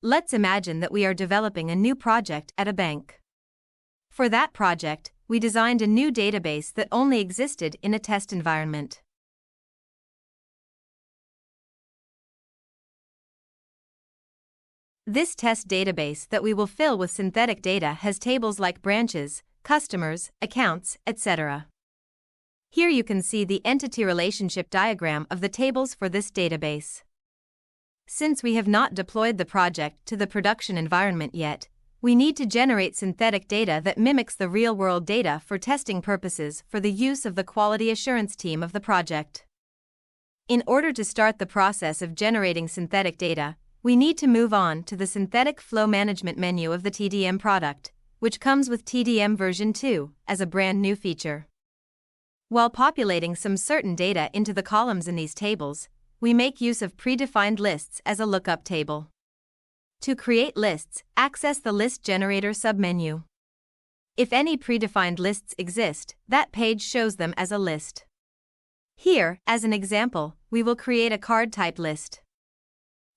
Let's imagine that we are developing a new project at a bank. For that project, we designed a new database that only existed in a test environment. This test database that we will fill with synthetic data has tables like branches, customers, accounts, etc. Here you can see the entity relationship diagram of the tables for this database. Since we have not deployed the project to the production environment yet, we need to generate synthetic data that mimics the real-world data for testing purposes for the use of the quality assurance team of the project. In order to start the process of generating synthetic data, we need to move on to the Synthetic Flow Management menu of the TDM product, which comes with TDM version 2 as a brand new feature. While populating some certain data into the columns in these tables, we make use of predefined lists as a lookup table. To create lists, access the List Generator submenu. If any predefined lists exist, that page shows them as a list. Here, as an example, we will create a card type list.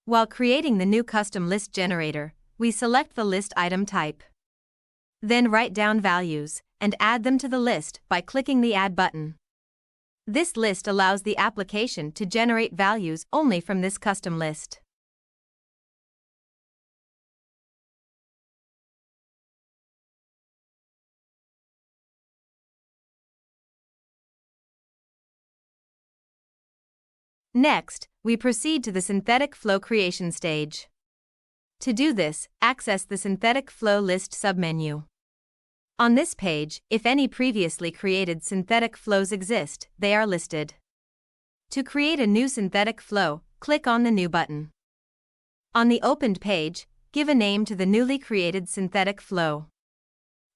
While creating the new custom list generator, we select the list item type. Then write down values and add them to the list by clicking the Add button. This list allows the application to generate values only from this custom list. Next, we proceed to the synthetic flow creation stage. To do this, access the Synthetic Flow List submenu. On this page, if any previously created synthetic flows exist, they are listed. To create a new synthetic flow, click on the New button. On the opened page, give a name to the newly created synthetic flow.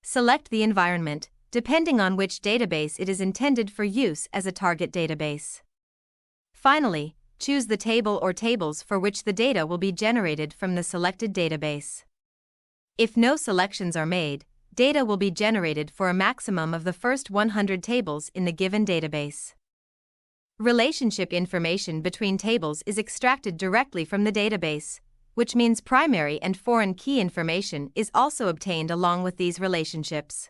Select the environment, depending on which database it is intended for use as a target database. Finally, choose the table or tables for which the data will be generated from the selected database. If no selections are made, data will be generated for a maximum of the first 100 tables in the given database. Relationship information between tables is extracted directly from the database, which means primary and foreign key information is also obtained along with these relationships.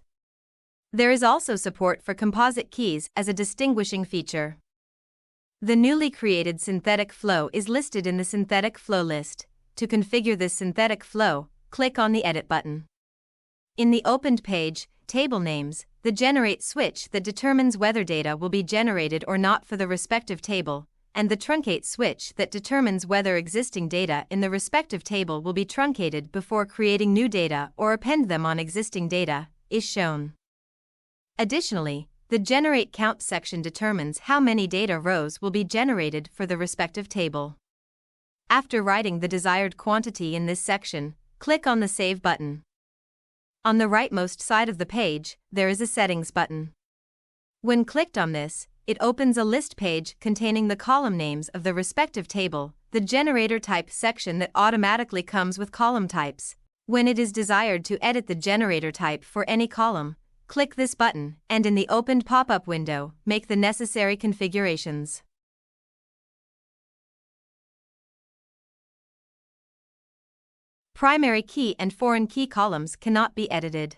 There is also support for composite keys as a distinguishing feature. The newly created synthetic flow is listed in the synthetic flow list. To configure this synthetic flow, click on the Edit button. In the opened page, Table Names, the Generate switch that determines whether data will be generated or not for the respective table, and the Truncate switch that determines whether existing data in the respective table will be truncated before creating new data or append them on existing data, is shown. Additionally, the Generate Count section determines how many data rows will be generated for the respective table. After writing the desired quantity in this section, click on the Save button. On the rightmost side of the page, there is a Settings button. When clicked on this, it opens a list page containing the column names of the respective table, the Generator Type section that automatically comes with column types. When it is desired to edit the generator type for any column, click this button, and in the opened pop-up window, make the necessary configurations. Primary key and foreign key columns cannot be edited.